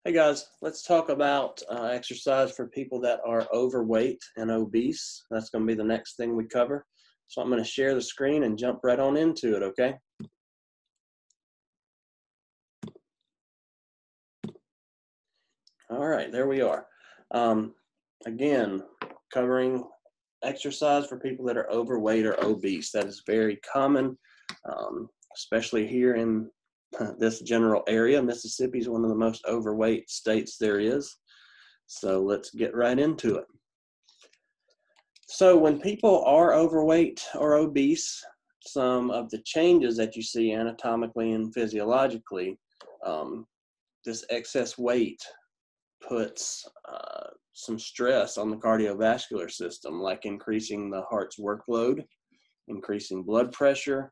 Hey guys, let's talk about exercise for people that are overweight and obese. That's going to be the next thing we cover. So I'm going to share the screen and jump right on into it, okay? All right, there we are. Again, covering exercise for people that are overweight or obese. That is very common, especially here in this general area. Mississippi is one of the most overweight states there is. So let's get right into it. So when people are overweight or obese, some of the changes that you see anatomically and physiologically, this excess weight puts some stress on the cardiovascular system, like increasing the heart's workload, increasing blood pressure,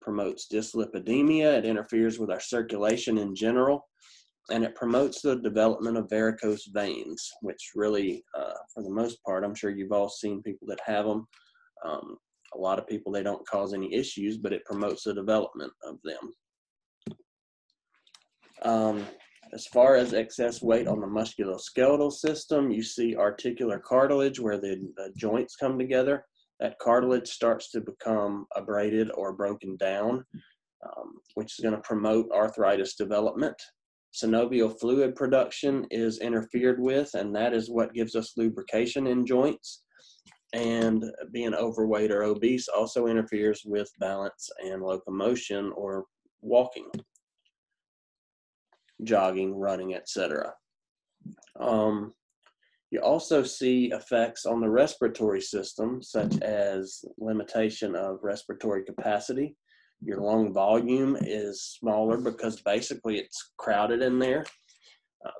promotes dyslipidemia. It interferes with our circulation in general, and it promotes the development of varicose veins, which really, for the most part, I'm sure you've all seen people that have them. A lot of people, they don't cause any issues, but it promotes the development of them. As far as excess weight on the musculoskeletal system, you see articular cartilage where the joints come together. That cartilage starts to become abraded or broken down, which is going to promote arthritis development. Synovial fluid production is interfered with, and that is what gives us lubrication in joints. And being overweight or obese also interferes with balance and locomotion or walking, jogging, running, etc. You also see effects on the respiratory system, such as limitation of respiratory capacity. Your lung volume is smaller because basically it's crowded in there.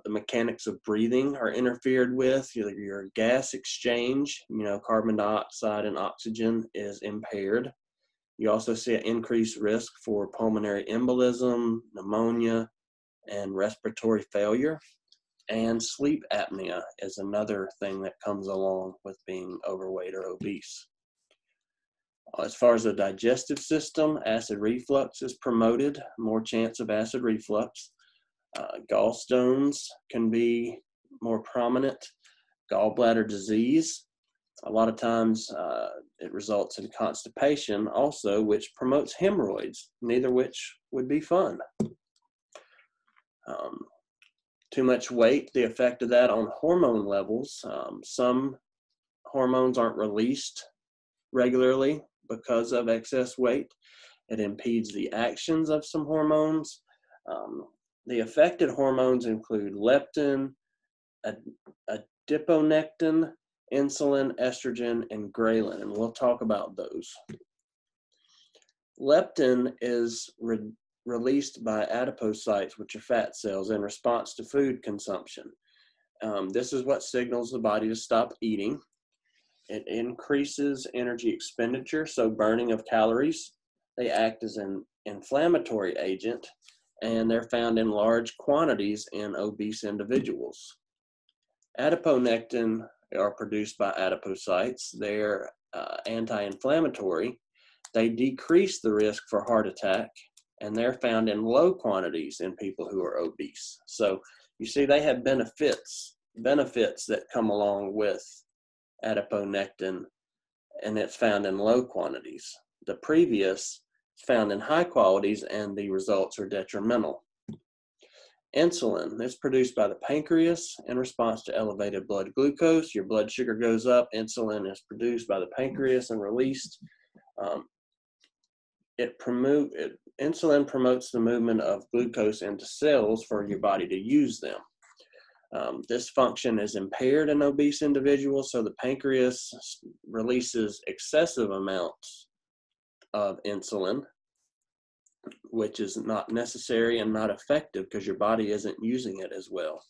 The mechanics of breathing are interfered with. Your gas exchange, carbon dioxide and oxygen is impaired. You also see an increased risk for pulmonary embolism, pneumonia, and respiratory failure. And sleep apnea is another thing that comes along with being overweight or obese. As far as the digestive system, acid reflux is promoted, more chance of acid reflux. Gallstones can be more prominent. Gallbladder disease, a lot of times it results in constipation also, which promotes hemorrhoids, neither which would be fun. Too much weight, the effect of that on hormone levels. Some hormones aren't released regularly because of excess weight. It impedes the actions of some hormones. The affected hormones include leptin, adiponectin, insulin, estrogen, and ghrelin, and we'll talk about those. Leptin is released by adipocytes, which are fat cells, in response to food consumption. This is what signals the body to stop eating. It increases energy expenditure, so burning of calories. They act as an inflammatory agent, and they're found in large quantities in obese individuals. Adiponectin are produced by adipocytes. They're anti-inflammatory. They decrease the risk for heart attack, and they're found in low quantities in people who are obese. So you see they have benefits that come along with adiponectin, and it's found in low quantities. The previous is found in high quantities, and the results are detrimental. Insulin is produced by the pancreas in response to elevated blood glucose. Your blood sugar goes up, insulin is produced by the pancreas and released. Insulin promotes the movement of glucose into cells for your body to use them. This function is impaired in obese individuals, so the pancreas releases excessive amounts of insulin, which is not necessary and not effective because your body isn't using it as well.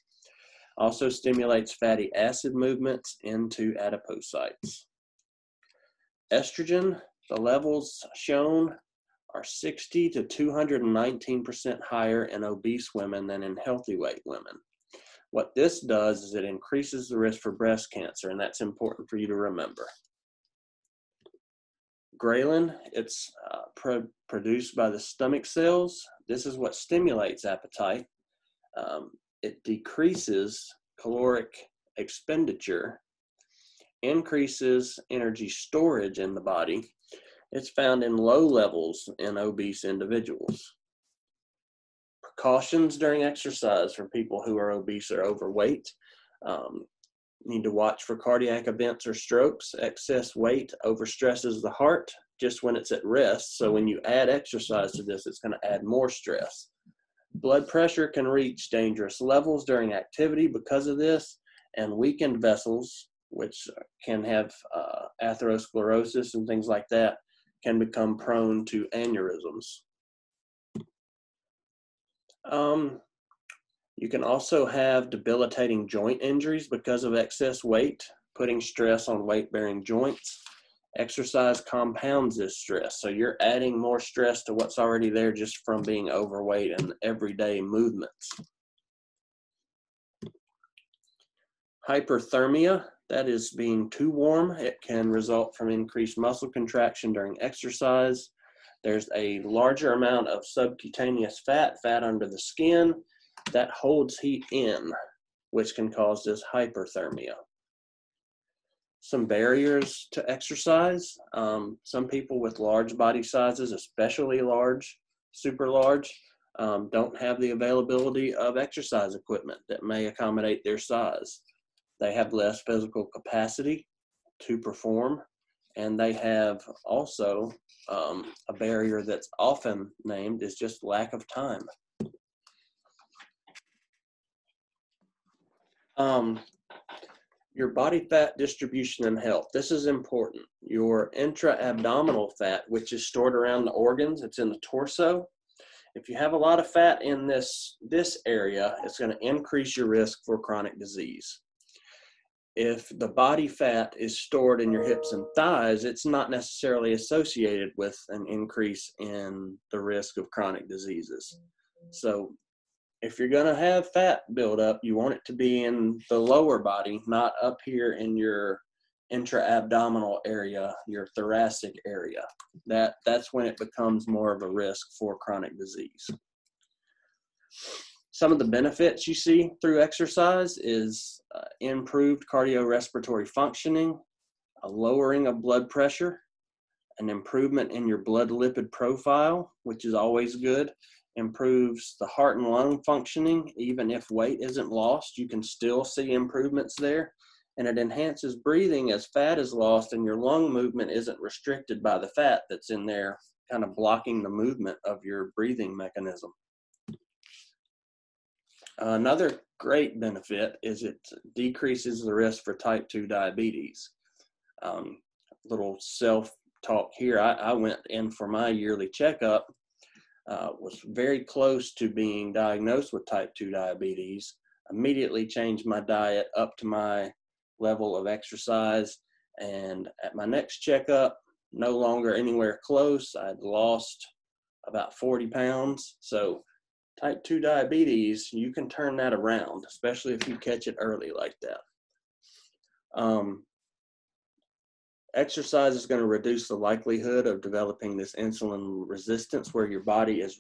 Also stimulates fatty acid movements into adipocytes. Estrogen, the levels shown are 60 to 219% higher in obese women than in healthy weight women. What this does is it increases the risk for breast cancer, and that's important for you to remember. Ghrelin, it's produced by the stomach cells. This is what stimulates appetite. it decreases caloric expenditure, increases energy storage in the body. It's found in low levels in obese individuals. Precautions during exercise for people who are obese or overweight. Need to watch for cardiac events or strokes. Excess weight overstresses the heart just when it's at rest. So when you add exercise to this, it's going to add more stress. Blood pressure can reach dangerous levels during activity because of this, and weakened vessels, which can have atherosclerosis and things like that, can become prone to aneurysms. You can also have debilitating joint injuries because of excess weight, putting stress on weight-bearing joints. Exercise compounds this stress, so you're adding more stress to what's already there just from being overweight and everyday movements. Hyperthermia, that is being too warm. It can result from increased muscle contraction during exercise. There's a larger amount of subcutaneous fat under the skin, that holds heat in, which can cause this hyperthermia. Some barriers to exercise. Some people with large body sizes, especially large, super large, don't have the availability of exercise equipment that may accommodate their size. They have less physical capacity to perform, and they have also a barrier that's often named is just lack of time. Your body fat distribution and health. This is important. Your intra-abdominal fat, which is stored around the organs, it's in the torso. If you have a lot of fat in this area, it's going to increase your risk for chronic disease. If the body fat is stored in your hips and thighs, it's not necessarily associated with an increase in the risk of chronic diseases. So if you're going to have fat build up, you want it to be in the lower body, not up here in your intra-abdominal area, your thoracic area. That's when it becomes more of a risk for chronic disease. Some of the benefits you see through exercise is improved cardiorespiratory functioning, a lowering of blood pressure, an improvement in your blood lipid profile, which is always good. Improves the heart and lung functioning. Even if weight isn't lost, you can still see improvements there. And it enhances breathing as fat is lost and your lung movement isn't restricted by the fat that's in there, kind of blocking the movement of your breathing mechanism. Another great benefit is it decreases the risk for type 2 diabetes. Little self-talk here. I went in for my yearly checkup. Was very close to being diagnosed with type 2 diabetes, immediately changed my diet up to my level of exercise, and at my next checkup, no longer anywhere close. I'd lost about 40 pounds. So type 2 diabetes, you can turn that around, especially if you catch it early like that. Exercise is going to reduce the likelihood of developing this insulin resistance, where your body is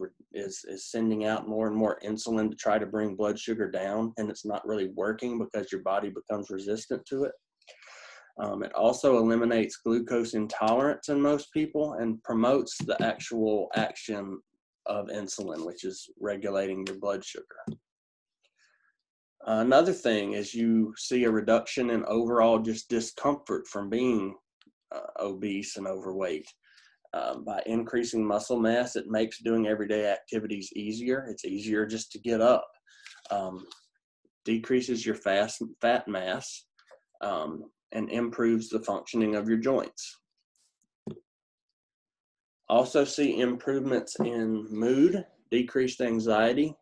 sending out more and more insulin to try to bring blood sugar down, and it's not really working because your body becomes resistant to it. It also eliminates glucose intolerance in most people and promotes the actual action of insulin, which is regulating your blood sugar. Another thing is you see a reduction in overall just discomfort from being obese and overweight. By increasing muscle mass, it makes doing everyday activities easier. It's easier just to get up. Decreases your fat mass and improves the functioning of your joints. Also see improvements in mood, decreased anxiety.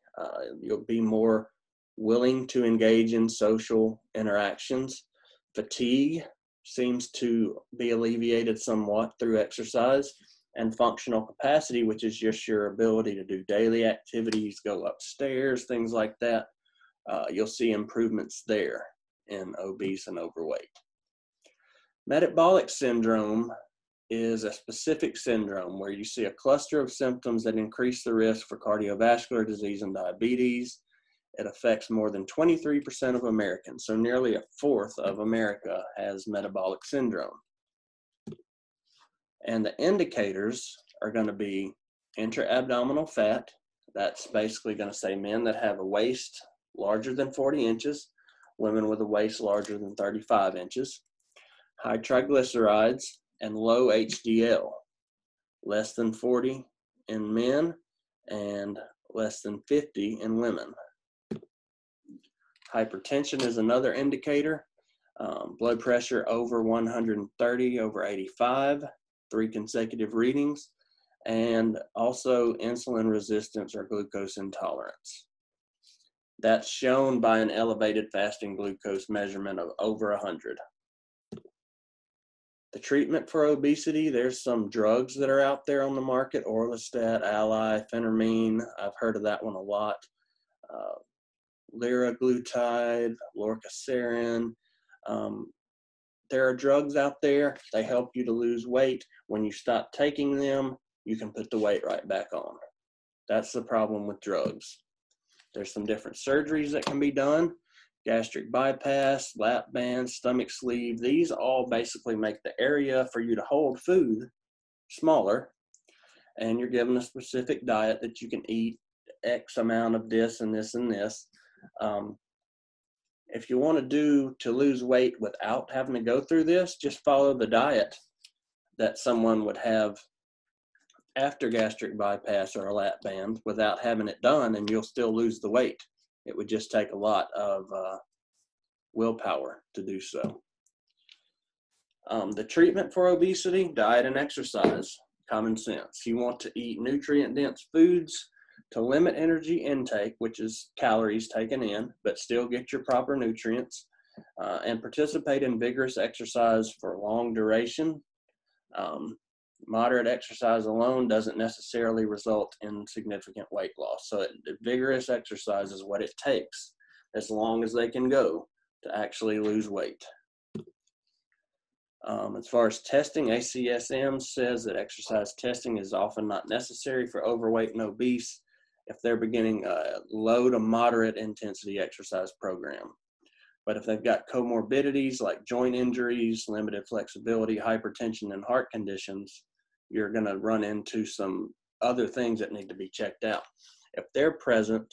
You'll be more willing to engage in social interactions. Fatigue seems to be alleviated somewhat through exercise, and functional capacity, which is just your ability to do daily activities, go upstairs, things like that. You'll see improvements there in obese and overweight. Metabolic syndrome is a specific syndrome where you see a cluster of symptoms that increase the risk for cardiovascular disease and diabetes. it affects more than 23% of Americans. So nearly a fourth of America has metabolic syndrome. And the indicators are going to be intra-abdominal fat. That's basically going to say men that have a waist larger than 40 inches, women with a waist larger than 35 inches, high triglycerides, and low HDL, less than 40 in men and less than 50 in women. Hypertension is another indicator. Blood pressure over 130 over 85, 3 consecutive readings, and also insulin resistance or glucose intolerance. That's shown by an elevated fasting glucose measurement of over 100. The treatment for obesity, there's some drugs that are out there on the market, orlistat, Ally, phentermine. I've heard of that one a lot. Liraglutide, lorcaserin. There are drugs out there. They help you to lose weight. When you stop taking them, you can put the weight right back on. That's the problem with drugs. There's some different surgeries that can be done. Gastric bypass, lap band, stomach sleeve. These all basically make the area for you to hold food smaller, and you're given a specific diet that you can eat X amount of this and this and this. If you want to lose weight without having to go through this, just follow the diet that someone would have after gastric bypass or a lap band without having it done, and you'll still lose the weight. It would just take a lot of willpower to do so. The treatment for obesity, diet and exercise, common sense. You want to eat nutrient-dense foods to limit energy intake, which is calories taken in, but still get your proper nutrients, and participate in vigorous exercise for long duration. Moderate exercise alone doesn't necessarily result in significant weight loss. So vigorous exercise is what it takes, as long as they can go, to actually lose weight. As far as testing, ACSM says that exercise testing is often not necessary for overweight and obese if they're beginning a low to moderate intensity exercise program. But if they've got comorbidities like joint injuries, limited flexibility, hypertension, and heart conditions, you're going to run into some other things that need to be checked out. If they're present,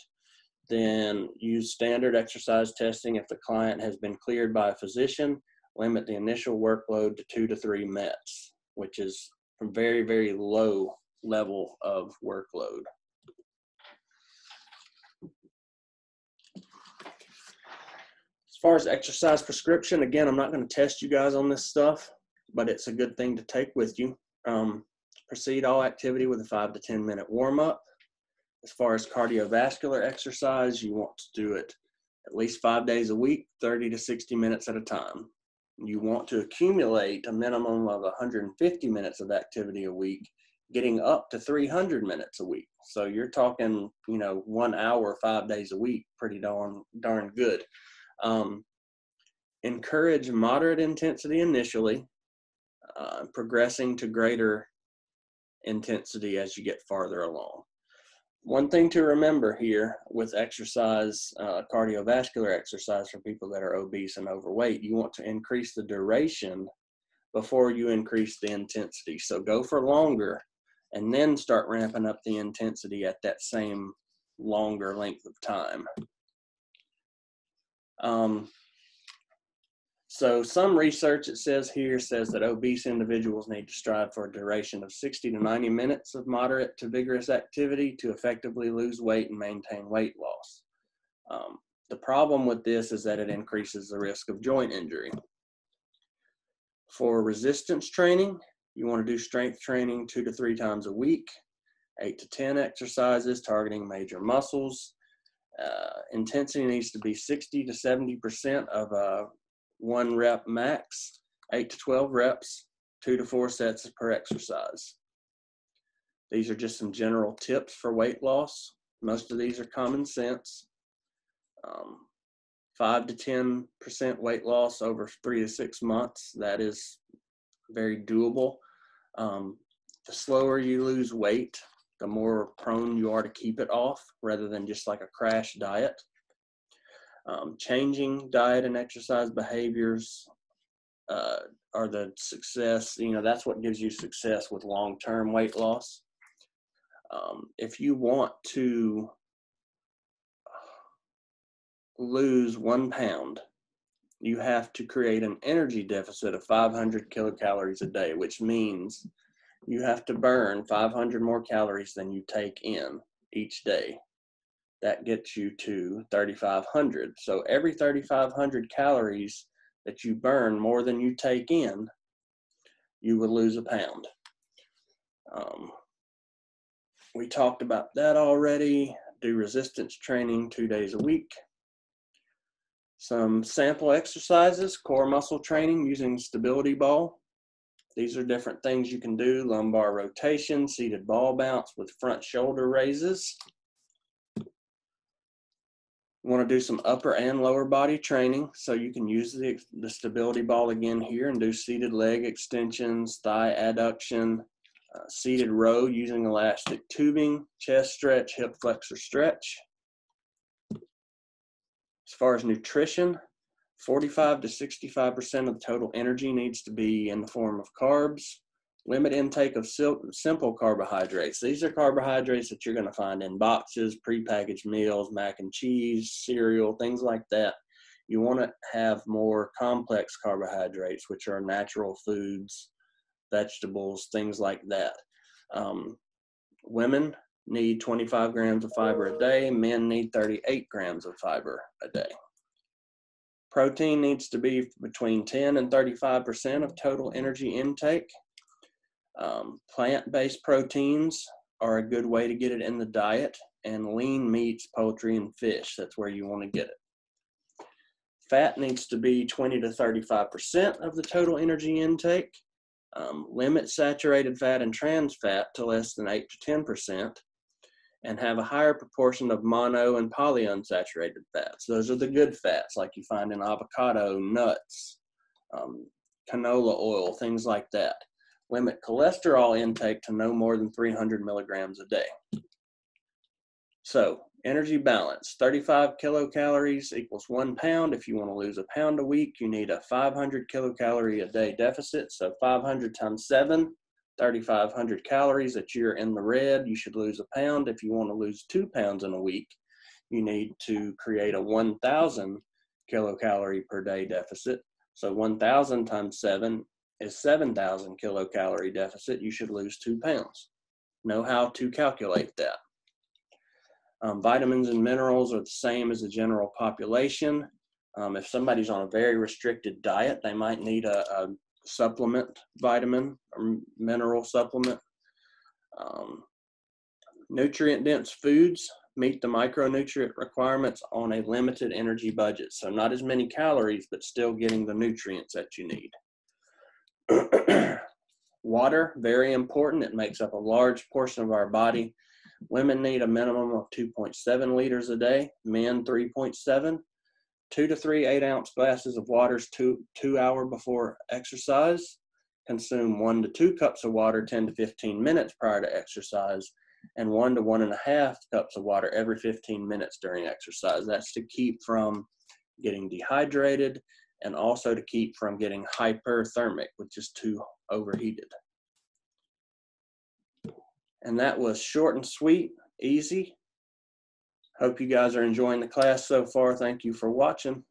then use standard exercise testing. If the client has been cleared by a physician, limit the initial workload to 2 to 3 METs, which is a very, very low level of workload. As far as exercise prescription, again, I'm not going to test you guys on this stuff, but it's a good thing to take with you. Proceed all activity with a 5 to 10 minute warm-up. As far as cardiovascular exercise, you want to do it at least 5 days a week, 30 to 60 minutes at a time. You want to accumulate a minimum of 150 minutes of activity a week, getting up to 300 minutes a week. So you're talking, 1 hour, 5 days a week, pretty darn good. Encourage moderate intensity initially, progressing to greater intensity as you get farther along. One thing to remember here with exercise, cardiovascular exercise for people that are obese and overweight, you want to increase the duration before you increase the intensity. So go for longer and then start ramping up the intensity at that same longer length of time. So some research, it says here, says that obese individuals need to strive for a duration of 60 to 90 minutes of moderate to vigorous activity to effectively lose weight and maintain weight loss. The problem with this is that it increases the risk of joint injury. For resistance training, you want to do strength training 2 to 3 times a week, 8 to 10 exercises targeting major muscles. Intensity needs to be 60 to 70% of a 1 rep max, 8 to 12 reps, 2 to 4 sets per exercise. These are just some general tips for weight loss. Most of these are common sense. 5 to 10% weight loss over 3 to 6 months. That is very doable. The slower you lose weight, the more prone you are to keep it off rather than just like a crash diet. Changing diet and exercise behaviors are the success. That's what gives you success with long-term weight loss. If you want to lose 1 pound, you have to create an energy deficit of 500 kilocalories a day, which means you have to burn 500 more calories than you take in each day. That gets you to 3,500. So every 3,500 calories that you burn more than you take in, you will lose a pound. We talked about that already. Do resistance training 2 days a week. Some sample exercises, core muscle training using stability ball. These are different things you can do: lumbar rotation, seated ball bounce with front shoulder raises. You want to do some upper and lower body training, so you can use the stability ball again here and do seated leg extensions, thigh adduction, seated row using elastic tubing, chest stretch, hip flexor stretch. As far as nutrition, 45 to 65% of the total energy needs to be in the form of carbs. Limit intake of simple carbohydrates. These are carbohydrates that you're going to find in boxes, prepackaged meals, mac and cheese, cereal, things like that. You want to have more complex carbohydrates, which are natural foods, vegetables, things like that. Women need 25 grams of fiber a day. Men need 38 grams of fiber a day. Protein needs to be between 10 and 35% of total energy intake. Plant-based proteins are a good way to get it in the diet, and lean meats, poultry, and fish, that's where you want to get it. Fat needs to be 20 to 35% of the total energy intake. Limit saturated fat and trans fat to less than 8 to 10%, and have a higher proportion of mono and polyunsaturated fats. Those are the good fats like you find in avocado, nuts, canola oil, things like that. Limit cholesterol intake to no more than 300 milligrams a day. So, energy balance, 35 kilocalories equals 1 pound. If you want to lose a pound a week, you need a 500 kilocalorie a day deficit. So 500 times 7, 3,500 calories that you're in the red. You should lose a pound. If you want to lose 2 pounds in a week, you need to create a 1,000 kilocalorie per day deficit. So 1,000 times 7 is 7,000 kilocalorie deficit. You should lose 2 pounds. Know how to calculate that. Vitamins and minerals are the same as the general population. If somebody's on a very restricted diet, they might need a supplement, vitamin or mineral supplement. Nutrient-dense foods meet the micronutrient requirements on a limited energy budget. So not as many calories, but still getting the nutrients that you need. Water, very important. It makes up a large portion of our body. Women need a minimum of 2.7 liters a day, men 3.7. 2 to 3 8-ounce glasses of water 2 hours before exercise. Consume 1 to 2 cups of water 10 to 15 minutes prior to exercise, and 1 to 1.5 cups of water every 15 minutes during exercise. That's to keep from getting dehydrated and also to keep from getting hyperthermic, which is too overheated. And that was short and sweet, easy. Hope you guys are enjoying the class so far. Thank you for watching.